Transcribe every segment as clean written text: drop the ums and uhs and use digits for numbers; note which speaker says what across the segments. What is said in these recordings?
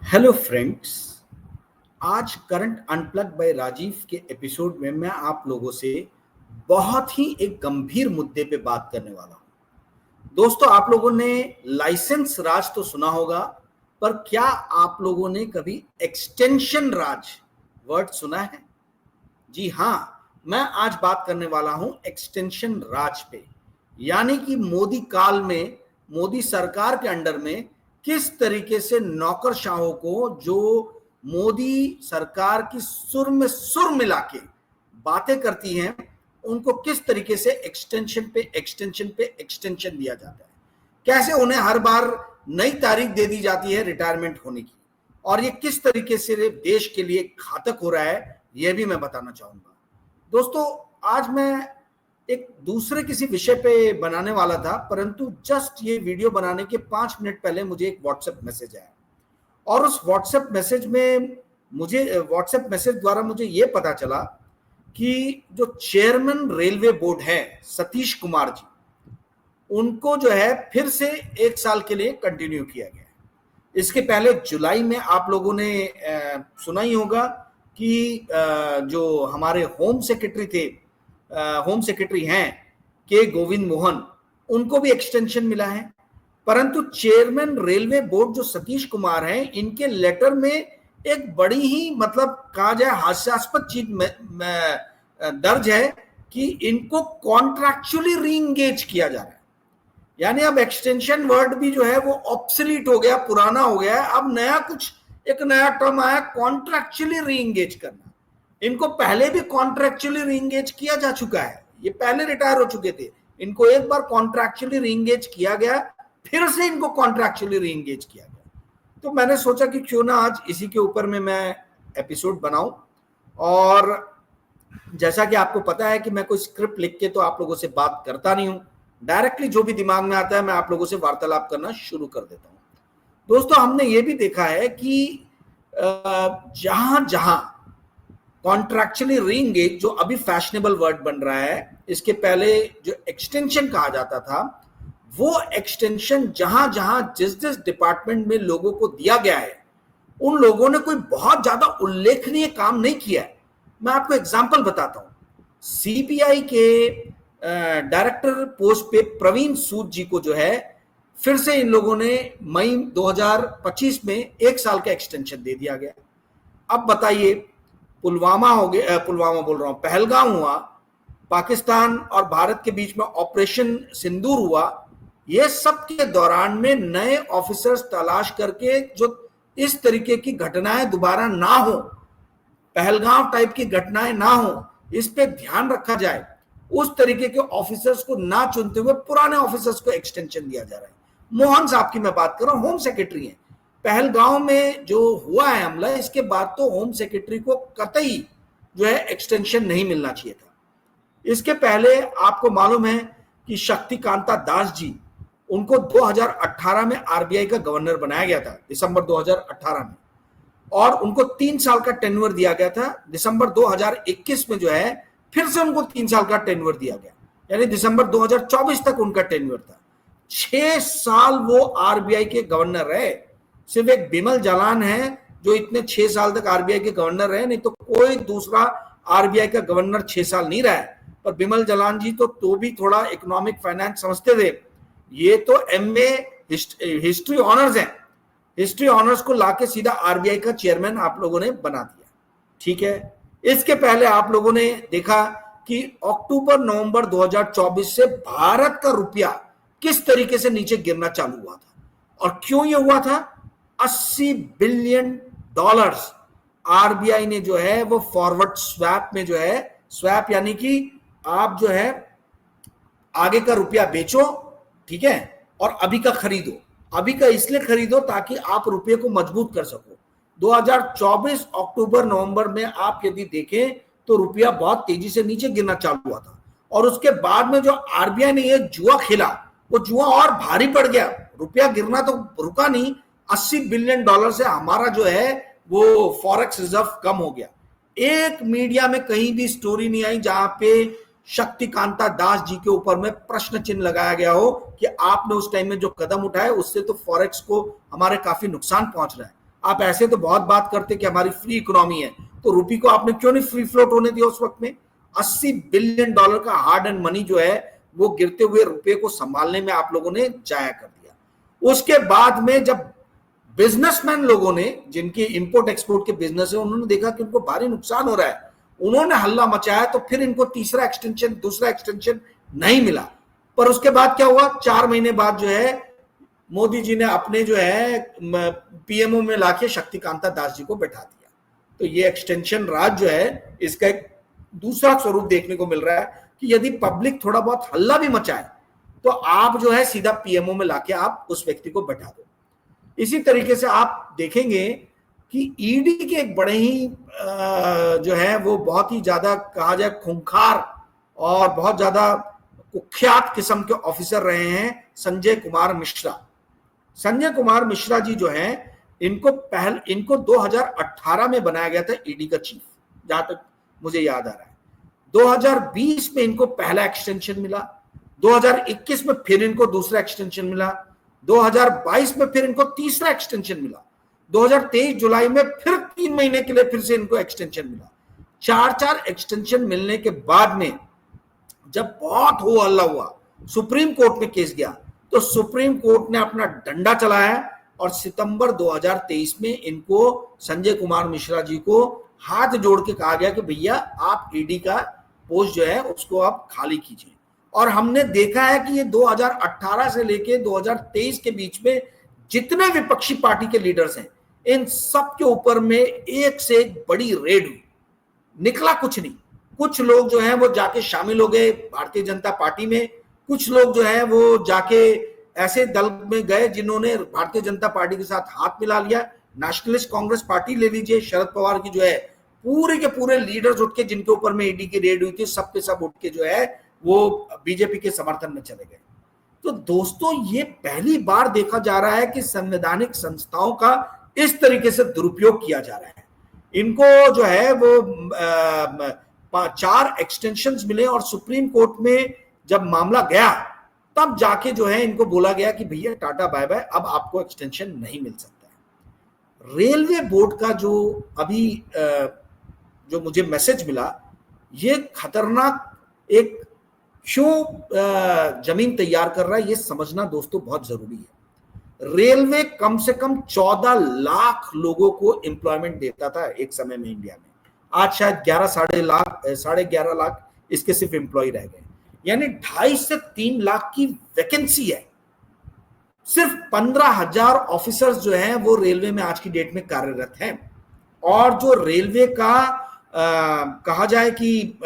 Speaker 1: Hello friends. आज current unplug bye Rajiv के episode में मैं आप लोगों से बहुत ही एक गंभीर मुद्दे पे बात करने वाला हूं। दोस्तों, आप लोगों ने लाइसेंस राज तो सुना होगा, पर क्या आप लोगों ने कभी एक्सटेंशन राज वर्ड सुना है? जी हाँ, मैं आज बात करने वाला हूं एक्सटेंशन राज पे। यानी कि मोदी काल में, मोदी सरकार के अंडर में किस तरीके से नौकरशाहों को, जो मोदी सरकार की सुर में सुर मिला के बातें करती हैं, उनको किस तरीके से एक्सटेंशन पे एक्सटेंशन पे एक्सटेंशन दिया जाता है, कैसे उन्हें हर बार नई तारीख दे दी जाती है रिटायरमेंट होने की, और ये किस तरीके से देश के लिए घातक हो रहा है, यह भी मैं बताना चाहूंगा। दोस्तों, आज मैं एक दूसरे किसी विषय पे बनाने वाला था, परंतु जस्ट ये वीडियो बनाने के 5 मिनट पहले मुझे एक व्हाट्सएप मैसेज आया, और उस व्हाट्सएप मैसेज द्वारा मुझे ये पता चला कि जो चेयरमैन रेलवे बोर्ड है सतीश कुमार जी, उनको जो है फिर से 1 साल के लिए कंटिन्यू किया गया। इसके पहले जुलाई में आप लोगों ने सुना ही होगा कि जो हमारे होम सेक्रेटरी हैं के गोविंद मोहन, उनको भी एक्सटेंशन मिला है। परंतु चेयरमैन रेलवे बोर्ड जो सतीश कुमार हैं, इनके लेटर में एक बड़ी ही कहा जाए हास्यास्पद चीज दर्ज है कि इनको कॉन्ट्रैक्चुअली रीएंगेज किया जा रहा है। यानी अब एक्सटेंशन वर्ड भी जो है वो ऑब्सोलीट हो गया, पुराना हो गया है। अब एक नया टर्म आया, कॉन्ट्रैक्चुअली रीएंगेज करना। इनको पहले भी कॉन्ट्रैक्चुअली रीएंगेज किया जा चुका है, ये पहले रिटायर हो चुके थे, इनको एक बार कॉन्ट्रैक्चुअली रीएंगेज किया गया, फिर से इनको कॉन्ट्रैक्चुअली रीएंगेज किया गया। तो मैंने सोचा कि क्यों ना आज इसी के ऊपर में मैं एपिसोड बनाऊं। और जैसा कि आपको पता है कि मैं कोई स्क्रिप्ट लिख के तो आप लोगों से बात करता नहीं हूं, डायरेक्टली जो भी दिमाग में आता है मैं आप लोगों से वार्तालाप करना शुरू कर देता हूं। दोस्तों, हमने ये भी देखा है कि जहां जहां कॉन्ट्रैक्चुअली रीएंगेज, जो अभी फैशनेबल वर्ड बन रहा है, इसके पहले जो एक्सटेंशन कहा जाता था, वो एक्सटेंशन जहां जहां जिस डिपार्टमेंट में लोगों को दिया गया है, उन लोगों ने कोई बहुत ज्यादा उल्लेखनीय काम नहीं किया है। मैं आपको एग्जांपल बताता हूं। सीबीआई के डायरेक्टर पोस्ट पे प्रवीण सूद जी को जो है फिर से इन लोगों ने मई 2025 में 1 साल का एक्सटेंशन दे दिया गया। अब बताइए, पुलवामा बोल रहा हूं, पहलगाम हुआ, पाकिस्तान और भारत के बीच में ऑपरेशन सिंदूर हुआ, ये सब के दौरान में नए ऑफिसर्स तलाश करके जो इस तरीके की घटनाएं दोबारा ना हो, पहलगाम टाइप की घटनाएं ना हो, इस पे ध्यान रखा जाए, उस तरीके के ऑफिसर्स को ना चुनते हुए पुराने ऑफिसर्स को एक्सटेंशन दिया जा रहा है। मोहन साहब की मैं बात कर रहा हूं, होम सेक्रेटरी हैं। पहलगांव में जो हुआ है हमला, इसके बाद तो होम सेक्रेटरी को कतई जो है एक्सटेंशन नहीं मिलना चाहिए था। इसके पहले आपको मालूम है कि शक्तिकांता दास जी, उनको 2018 में आरबीआई का गवर्नर बनाया गया था, दिसंबर 2018 में, और उनको 3 साल का टेन्योर दिया गया था। दिसंबर 2021 में जो है फिर से उनको 3 साल का टेन्योर दिया गया, यानी दिसंबर 2024 तक उनका टेन्योर था। 6 साल वो आरबीआई के गवर्नर रहे। सिर्फ एक बिमल जालान है जो इतने 6 साल तक आरबीआई के गवर्नर रहे, नहीं तो कोई दूसरा आरबीआई का गवर्नर 6 साल नहीं रहा है। पर बिमल जालान जी तो भी थोड़ा इकोनॉमिक फाइनेंस समझते थे। ये तो एमए हिस्ट्री ऑनर्स हैं, हिस्ट्री ऑनर्स को लाके सीधा आरबीआई का चेयरमैन आप लोगों ने बना दिया। ठीक है, इसके पहले आप लोगों ने देखा कि अक्टूबर नवंबर 2024 से भारत का रुपया किस तरीके से नीचे गिरना चालू हुआ था, और क्यों ये हुआ था? $80 बिलियन आरबीआई ने जो है वो फॉरवर्ड स्वैप में जो है, स्वैप यानी कि आप जो है आगे का रुपया बेचो, ठीक है, और अभी का खरीदो। अभी का इसलिए खरीदो ताकि आप रुपये को मजबूत कर सको। 2024 अक्टूबर नवंबर में आप यदि देखें तो रुपया बहुत तेजी से नीचे गिरना चालू हुआ था, और उसके बाद में जो आरबीआई ने ये जुआ खेला, वो जुआ और भारी पड़ गया। रुपया गिरना तो रुका नहीं, $80 बिलियन से हमारा जो है वो फॉरेक्स रिजर्व कम हो गया। एक मीडिया में कहीं भी स्टोरी नहीं आई जहां पे शक्तिकांता दास जी के ऊपर में प्रश्न चिन्ह लगाया गया हो कि आपने उस टाइम में जो कदम उठाए उससे तो फॉरेक्स को हमारे काफी नुकसान पहुंच रहा है। आप ऐसे तो बहुत बात करते कि हमारी फ्री इकोनॉमी है, तो रुपये को आपने क्यों नहीं फ्री फ्लोट होने दिया उस वक्त में? $80 बिलियन का हार्ड एंड मनी जो है वो गिरते हुए रुपये को संभालने में आप लोगों ने जाया कर दिया। उसके बाद में जब बिजनेसमैन लोगों ने, जिनके इंपोर्ट एक्सपोर्ट के बिजनेस है, उन्होंने देखा कि उनको भारी नुकसान हो रहा है, उन्होंने हल्ला मचाया, तो फिर इनको तीसरा एक्सटेंशन, दूसरा एक्सटेंशन नहीं मिला। पर उसके बाद क्या हुआ, 4 महीने बाद जो है मोदी जी ने अपने जो है पीएमओ में लाके शक्तिकांता दास जी को बैठा दिया। तो ये एक्सटेंशन राज जो है, इसका एक दूसरा स्वरूप देखने को मिल रहा है कि यदि पब्लिक थोड़ा बहुत हल्ला भी मचाए तो आप जो है सीधा पीएमओ में लाके आप उस व्यक्ति को बैठा दो। इसी तरीके से आप देखेंगे कि ईडी के एक बड़े ही जो है वो बहुत ही ज्यादा कहा जाए खूंखार और बहुत ज्यादा कुख्यात किस्म के ऑफिसर रहे हैं संजय कुमार मिश्रा। संजय कुमार मिश्रा जी जो है, इनको 2018 में बनाया गया था ईडी का चीफ, जहां तक मुझे याद आ रहा है। 2020 में इनको पहला एक्सटेंशन मिला, 2021 में फिर इनको दूसरा एक्सटेंशन मिला, 2022 में फिर इनको तीसरा एक्सटेंशन मिला, 2023 जुलाई में फिर 3 महीने के लिए फिर से इनको एक्सटेंशन मिला। 4 एक्सटेंशन मिलने के बाद में जब बहुत हो हल्ला हुआ, सुप्रीम कोर्ट में केस गया, तो सुप्रीम कोर्ट ने अपना डंडा चलाया और सितंबर 2023 में इनको, संजय कुमार मिश्रा जी को हाथ जोड़ के कहा गया कि भैया आप ईडी का पोस्ट जो है उसको आप खाली कीजिए। और हमने देखा है कि ये 2018 से लेके 2023 के बीच में जितने विपक्षी पार्टी के लीडर्स हैं, इन सब के ऊपर में एक से एक बड़ी रेड हुई, निकला कुछ नहीं। कुछ लोग जो हैं वो जाके शामिल हो गए भारतीय जनता पार्टी में, कुछ लोग जो हैं वो जाके ऐसे दल में गए जिन्होंने भारतीय जनता पार्टी के साथ हाथ मिला लिया। नेशनलिस्ट कांग्रेस पार्टी ले लीजिए, शरद पवार की जो है पूरे के पूरे लीडर्स उठ के, जिनके ऊपर में ईडी की रेड हुई थी, सब के सब उठ के जो है वो बीजेपी के समर्थन में चले गए। तो दोस्तों, ये पहली बार देखा जा रहा है कि संवैधानिक संस्थाओं का इस तरीके से दुरुपयोग किया जा रहा है। इनको जो है वो 4 एक्सटेंशंस मिले और सुप्रीम कोर्ट में जब मामला गया तब जाके जो है इनको बोला गया कि भैया टाटा बाय बाय, अब आपको एक्सटेंशन नहीं मिल सकता है। रेलवे बोर्ड का जो अभी जो मुझे मैसेज मिला, ये खतरनाक एक क्यों जमीन तैयार कर रहा है, ये समझना दोस्तों बहुत जरूरी है। रेलवे कम से कम 14 लाख लोगों को एम्प्लॉयमेंट देता था एक समय में इंडिया में। आज शायद 11.5 लाख इसके सिर्फ एम्प्लॉय रह गए, यानी 2.5 से 3 लाख की वैकेंसी है। सिर्फ 15,000 ऑफिसर्स जो हैं वो रेलवे में आज की डेट में कार्यरत हैं। और जो रेलवे का कहा जाए कि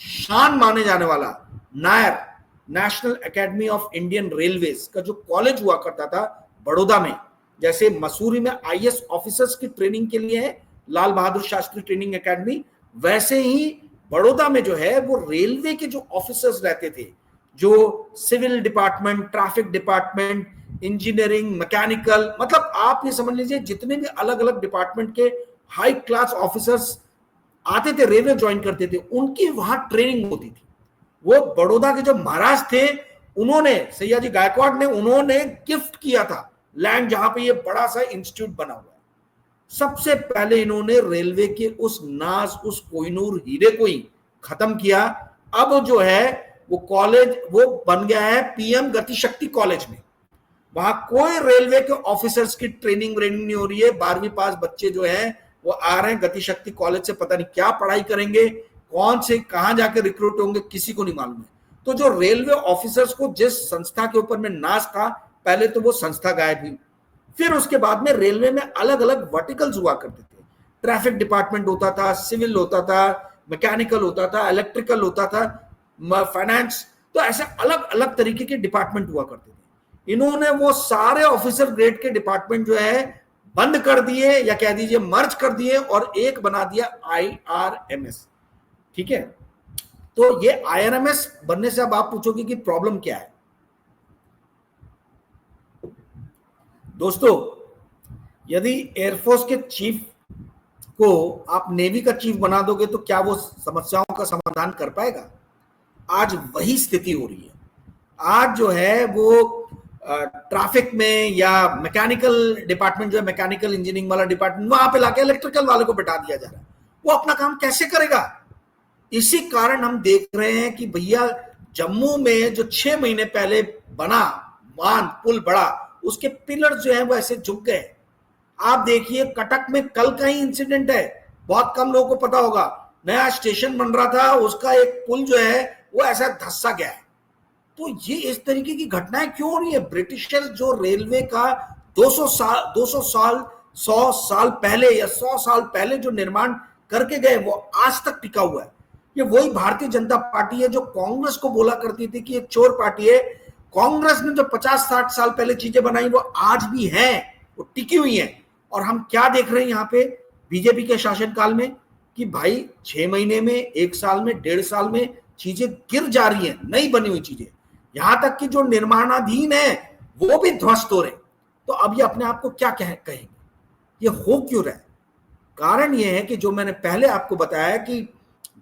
Speaker 1: शान माने जाने वाला Nair, national academy of Indian railways का जो कॉलेज हुआ करता था बड़ौदा में, जैसे मसूरी में आईएएस ऑफिसर्स की ट्रेनिंग के लिए है लाल बहादुर शास्त्री ट्रेनिंग एकेडमी, वैसे ही बड़ौदा में जो है वो रेलवे के जो ऑफिसर्स रहते थे, जो civil department, traffic department, engineering, mechanical, मतलब आप ये समझ लीजिए जितने भी अलग अलग डिपार्टमेंट के हाई क्लास ऑफिसर्स आते थे, रेलवे ज्वाइन करते थे, उनकी वहां ट्रेनिंग होती थी। वो बड़ौदा के जो महाराज थे, उन्होंने, सैयाजी गायकवाड़ ने, उन्होंने गिफ्ट किया था लैंड जहां पे ये बड़ा सा इंस्टीट्यूट बना हुआ है। सबसे पहले इन्होंने रेलवे के उस नाज, उस कोहिनूर हीरे को ही खत्म किया। अब जो है वो कॉलेज वो बन गया है पीएम गतिशक्ति कॉलेज में। वहां कोई रेलवे के ऑफिसर्स की ट्रेनिंग नहीं हो रही है। 12वीं पास बच्चे जो है वो आ रहे हैं गतिशक्ति कॉलेज से, पता नहीं क्या पढ़ाई करेंगे, कौन से कहां जाकर रिक्रूट होंगे, किसी को नहीं मालूम है। तो जो रेलवे ऑफिसर्स को जिस संस्था के ऊपर में नाज था, पहले तो वो संस्था गायब हुई। फिर उसके बाद में रेलवे में अलग अलग वर्टिकल्स हुआ करते थे। ट्रैफिक डिपार्टमेंट होता था, सिविल होता था, मैकेनिकल होता था, इलेक्ट्रिकल होता था, फाइनेंस, तो ऐसे अलग अलग तरीके के डिपार्टमेंट हुआ करते थे। इन्होंने वो सारे ऑफिसर ग्रेड के डिपार्टमेंट जो है बंद कर दिए, या कह दीजिए मर्ज कर दिए, और एक बना दिया आईआरएमएस। ठीक है, तो ये आईआरएमएस बनने से अब आप पूछोगे कि प्रॉब्लम क्या है। दोस्तों, यदि एयरफोर्स के चीफ को आप नेवी का चीफ बना दोगे तो क्या वो समस्याओं का समाधान कर पाएगा? आज वही स्थिति हो रही है। आज जो है वो ट्रैफिक में या मैकेनिकल डिपार्टमेंट जो है, मैकेनिकल इंजीनियरिंग वाला डिपार्टमेंट, वहां पे लाके इलेक्ट्रिकल वाले को बैठा दिया जा रहा है। वो अपना काम कैसे करेगा? इसी कारण हम देख रहे हैं कि भैया जम्मू में जो 6 महीने पहले बना बांध पुल बड़ा, उसके पिलर जो है वो ऐसे झुक गए। आप देखिए कटक में कल का ही इंसिडेंट है, बहुत कम लोगों को पता होगा। नया स्टेशन बन रहा था, उसका एक पुल जो है वो ऐसा धंसा गया है। तो ये इस तरीके की घटनाएं क्यों हो रही है? ब्रिटिशर्स जो रेलवे का 100 साल पहले या 100 साल पहले जो निर्माण करके गए, वो आज तक टिका हुआ है। ये वही भारतीय जनता पार्टी है जो कांग्रेस को बोला करती थी कि ये चोर पार्टी है। कांग्रेस ने जो 50-60 साल पहले चीजें बनाई वो आज भी हैं, वो टिकी हुई हैं। और हम क्या देख रहे हैं यहाँ पे बीजेपी के शासनकाल में कि भाई 6 महीने में, 1 साल में, 1.5 साल में चीजें गिर जा रही हैं, नई बनी हुई चीजें, यहां तक कि जो निर्माणाधीन है वो भी ध्वस्त हो रहे। तो अब ये अपने आप को क्या कहेंगे? ये हो क्यों रहा है? कारण ये है कि जो मैंने पहले आपको बताया कि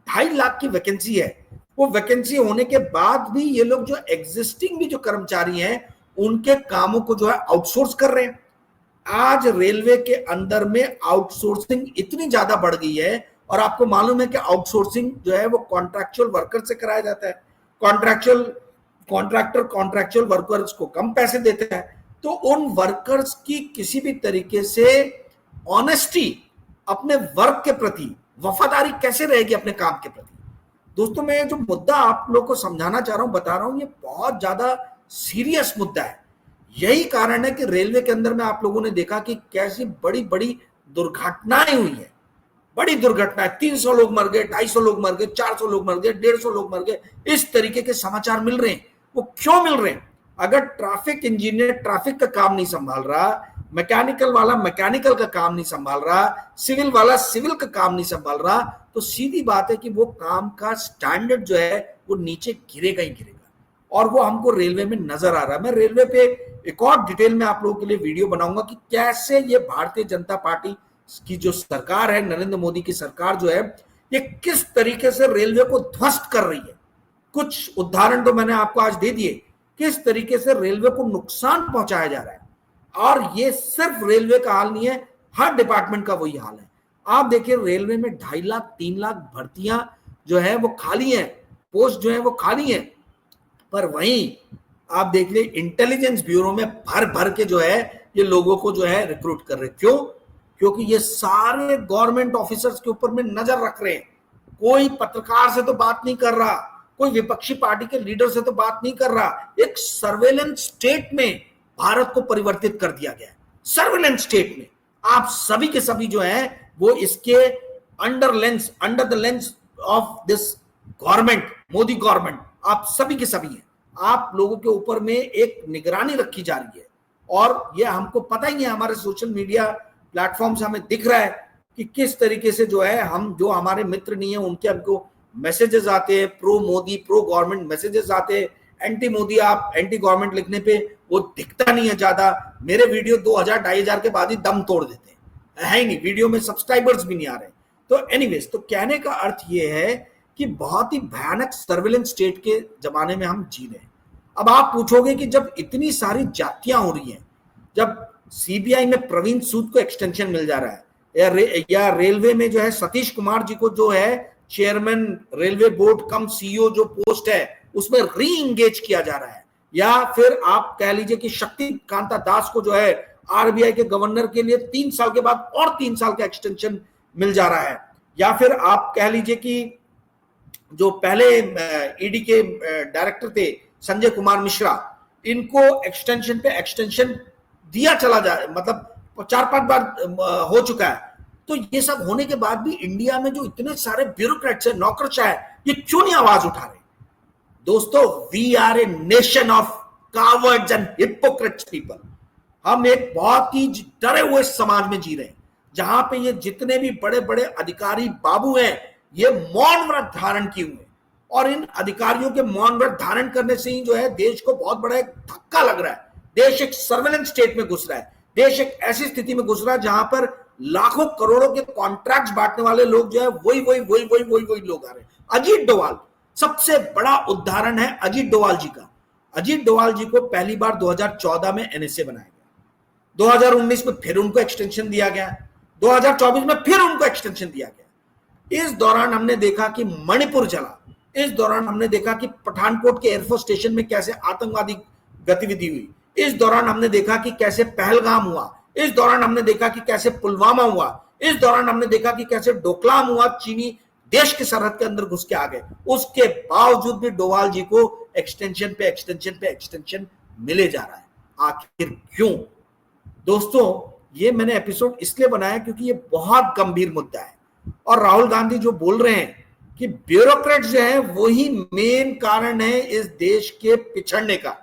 Speaker 1: 2.5 लाख की वैकेंसी है, वो वैकेंसी होने के बाद भी ये लोग जो एग्जिस्टिंग भी जो कर्मचारी हैं उनके कामों को जो है आउटसोर्स कर रहे हैं। आज रेलवे के अंदर में आउटसोर्सिंग इतनी ज्यादा बढ़ गई है, और आपको मालूम है कि आउटसोर्सिंग जो है वो कॉन्ट्रैक्चुअल वर्कर से कराया जाता है। कॉन्ट्रैक्टर वर्कर्स को कम पैसे देते हैं, तो उन वर्कर्स की किसी भी तरीके से ऑनेस्टी, अपने वर्क के प्रति वफादारी कैसे रहेगी अपने काम के प्रति? दोस्तों, मैं जो मुद्दा आप लोग को समझाना चाह रहा हूं, बता रहा हूं, ये बहुत ज्यादा सीरियस मुद्दा है। यही कारण है कि रेलवे के अंदर में आप लोगों ने देखा कि कैसी बड़ी बड़ी दुर्घटनाएं हुई है। बड़ी दुर्घटनाएं, 300 लोग मर गए, 250 लोग मर गए, 400 लोग मर गए, 150 लोग मर गए, इस तरीके के समाचार मिल रहे हैं। वो क्यों मिल रहे हैं? अगर ट्रैफिक इंजीनियर ट्रैफिक का काम नहीं संभाल रहा, मैकेनिकल वाला मैकेनिकल का काम नहीं संभाल रहा, सिविल वाला सिविल का काम नहीं संभाल रहा, तो सीधी बात है कि वो काम का स्टैंडर्ड जो है वो नीचे गिरेगा ही गिरेगा। और वो हमको रेलवे में नजर आ रहा है। मैं रेलवे पे एक और डिटेल में आप लोगों के लिए वीडियो बनाऊंगा कि कैसे ये भारतीय जनता पार्टी की जो सरकार है, नरेंद्र मोदी की सरकार जो है, ये किस तरीके से रेलवे को ध्वस्त कर रही है। कुछ उदाहरण तो मैंने आपको आज दे दिए, किस तरीके से रेलवे को नुकसान पहुंचाया जा रहा है। और ये सिर्फ रेलवे का हाल नहीं है, हर डिपार्टमेंट का वही हाल है। आप देखिए रेलवे में 2.5 लाख 3 लाख भर्तियां जो है वो खाली हैं, पोस्ट जो है वो खाली हैं। पर वहीं आप देख लिए इंटेलिजेंस ब्यूरो में भर भर के जो है ये लोगों को जो है रिक्रूट कर रहे। क्यों? क्योंकि ये सारे गवर्नमेंट ऑफिसर्स के ऊपर में नजर रख रहे हैं। कोई पत्रकार से तो बात नहीं कर रहा, कोई विपक्षी पार्टी के लीडर से तो बात नहीं कर रहा। एक सर्वेलेंस स्टेट में भारत को परिवर्तित कर दिया गया है। सर्वेलेंस स्टेट में आप सभी के सभी जो है वो इसके under the lens of this government, Modi government, आप सभी के सभी हैं। आप लोगों के ऊपर में एक निगरानी रखी जा रही है। और ये हमको पता ही है, हमारे सोशल मीडिया प्लेटफॉर्म से हमें दिख रहा है कि किस तरीके से जो है हम, जो हमारे मित्र नहीं है उनके हमको मैसेजेस आते हैं, pro Modi pro government messages आते हैं। एंटी मोदी, आप एंटी गवर्नमेंट लिखने पे वो दिखता नहीं है ज्यादा। मेरे वीडियो 2000-2500 के बाद ही दम तोड़ देते हैं, है ही नहीं, वीडियो में सब्सक्राइबर्स भी नहीं आ रहे। तो एनीवेज, तो कहने का अर्थ ये है कि बहुत ही भयानक सर्विलेंस स्टेट के जमाने में हम जी रहे हैं। अब आप पूछोगे कि जब इतनी सारी जातियां हो रही हैं, जब सीबीआई में प्रवीण सूद को एक्सटेंशन मिल जा रहा है, या रेलवे में जो है सतीश कुमार जी को जो है चेयरमैन रेलवे बोर्ड कम सीईओ जो पोस्ट है उसमें री इंगेज किया जा रहा है, या फिर आप कह लीजिए कि शक्ति कांता दास को जो है आरबीआई के गवर्नर के लिए 3 साल के बाद और 3 साल का एक्सटेंशन मिल जा रहा है, या फिर आप कह लीजिए कि जो पहले ईडी के डायरेक्टर थे संजय कुमार मिश्रा, इनको एक्सटेंशन पे एक्सटेंशन दिया चला जाए, मतलब 4-5 बार हो चुका है। तो ये सब होने के बाद भी इंडिया में जो इतने सारे ब्यूरोक्रेट्स है, नौकरशाह है, ये क्यों नहीं आवाज उठा रहे? दोस्तों, we are a nation of cowards and hypocrites people. हम एक बहुत ही डरे हुए समाज में जी रहे हैं, जहां पे ये जितने भी बड़े बड़े अधिकारी बाबू हैं, ये मौन व्रत धारण किए हुए, और इन अधिकारियों के मौन व्रत धारण करने से ही जो है देश को बहुत बड़ा एक धक्का लग रहा है। देश एक सर्वेलेंस स्टेट में घुस रहा है। देश एक ऐसी स्थिति में घुस रहा है जहां पर लाखों करोड़ों के कॉन्ट्रैक्ट्स बांटने वाले लोग जो है वही लोग आ रहे हैं। अजीत डोभाल सबसे बड़ा उदाहरण है, अजीत डोभाल जी का। अजीत डोभाल जी को पहली बार 2014 में एनएसए बनाया गया, 2019 में फिर उनको एक्सटेंशन दिया गया, 2024 में फिर उनको एक्सटेंशन दिया गया। इस दौरान हमने देखा कि मणिपुर चला, इस दौरान हमने देखा कि पठानकोट के एयरफोर्स स्टेशन में कैसे आतंकवादी गतिविधि हुई, इस दौरान हमने देखा कि कैसे पहलगाम हुआ, इस दौरान हमने देखा कि कैसे पुलवामा हुआ, इस दौरान हमने देखा कि कैसे डोकलाम हुआ, चीनी देश की सरहद के अंदर घुस के आ गए। उसके बावजूद भी डोभाल जी को एक्सटेंशन पे एक्सटेंशन पे एक्सटेंशन मिले जा रहा है। आखिर क्यों? दोस्तों, ये मैंने एपिसोड इसलिए बनाया क्योंकि ये बहुत गंभीर मुद्दा है, और राहुल गांधी जो बोल रहे हैं कि ब्यूरोक्रेट्स जो है वही मेन कारण है इस देश के पिछड़ने का।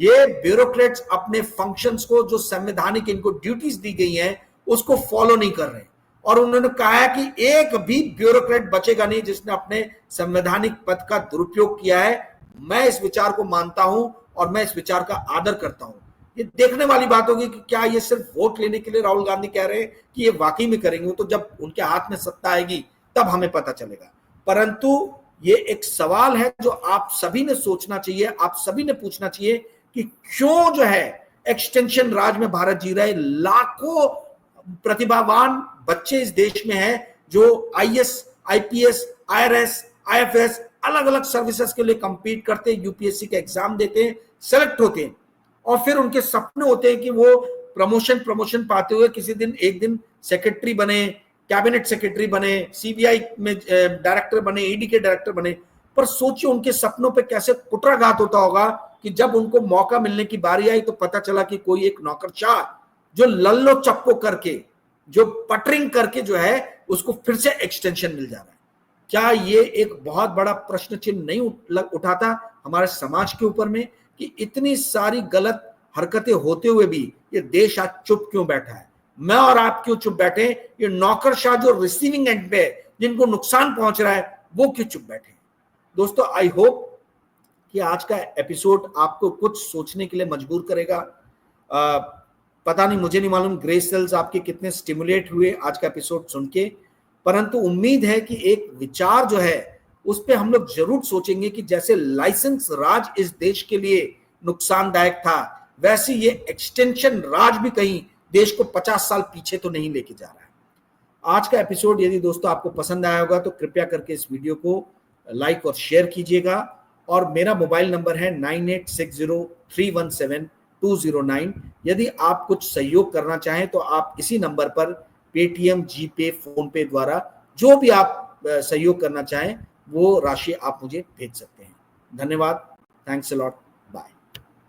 Speaker 1: ये ब्यूरोक्रेट्स अपने फंक्शंस को, जो संवैधानिक इनको ड्यूटीज दी गई हैं, उसको फॉलो नहीं कर रहे, और उन्होंने कहा है कि एक भी ब्यूरोक्रेट बचेगा नहीं जिसने अपने संवैधानिक पद का दुरुपयोग किया है। मैं इस विचार को मानता हूं और मैं इस विचार का आदर करता हूं। ये देखने वाली बात होगी कि क्या ये सिर्फ वोट लेने के लिए राहुल गांधी कह रहे हैं कि ये वाकई में करेंगे, तो जब उनके हाथ में सत्ता आएगी तब हमें पता चलेगा। परंतु ये एक सवाल है जो आप सभी ने सोचना चाहिए, आप सभी ने पूछना चाहिए कि क्यों जो है एक्सटेंशन राज में भारत जी रहा है। लाखों प्रतिभावान बच्चे इस देश में हैं जो आईएएस, आईपीएस, आईआरएस, आईएफएस अलग अलग सर्विसेज के लिए कंपीट करते हैं, यूपीएससी का एग्जाम देते हैं, सेलेक्ट होते हैं, और फिर उनके सपने होते हैं कि वो प्रमोशन पाते हुए किसी दिन एक दिन सेक्रेटरी बने, कैबिनेट सेक्रेटरी बने, सीबीआई में डायरेक्टर बने, ईडी के डायरेक्टर बने। पर सोचिए उनके सपनों पे कैसे कुटराघात होता होगा कि जब उनको मौका मिलने की बारी आई तो पता चला कि कोई एक नौकरशाह जो लल्लो चप्पो करके, जो पटरिंग करके जो है उसको फिर से एक्सटेंशन मिल जा रहा है। क्या ये एक बहुत बड़ा प्रश्न चिन्ह नहीं उठाता हमारे समाज के ऊपर में कि इतनी सारी गलत हरकतें होते हुए भी ये देश आज चुप क्यों बैठा है? मैं और आप क्यों चुप बैठे? ये नौकरशाह जो रिसीविंग एंड पे है, जिनको नुकसान पहुंच रहा है, वो क्यों चुप बैठे? दोस्तों, आई होप कि आज का एपिसोड आपको कुछ सोचने के लिए मजबूर करेगा। पता नहीं, मुझे नहीं मालूम ग्रे सेल्स आपके कितने स्टिमुलेट हुए आज का एपिसोड सुन के, परंतु उम्मीद है कि एक विचार जो है उस पर हम लोग जरूर सोचेंगे कि जैसे लाइसेंस राज इस देश के लिए नुकसानदायक था, वैसे ये एक्सटेंशन राज भी कहीं देश को 50 साल पीछे तो नहीं लेके जा रहा है। आज का एपिसोड यदि दोस्तों आपको पसंद आया होगा तो कृपया करके इस वीडियो को लाइक और शेयर कीजिएगा, और मेरा मोबाइल नंबर है 9860317209। यदि आप कुछ सहयोग करना चाहें तो आप इसी नंबर पर पेटीएम, जीपे, फोन पे द्वारा जो भी आप सहयोग करना चाहें वो राशि आप मुझे भेज सकते हैं। धन्यवाद। Thanks a lot.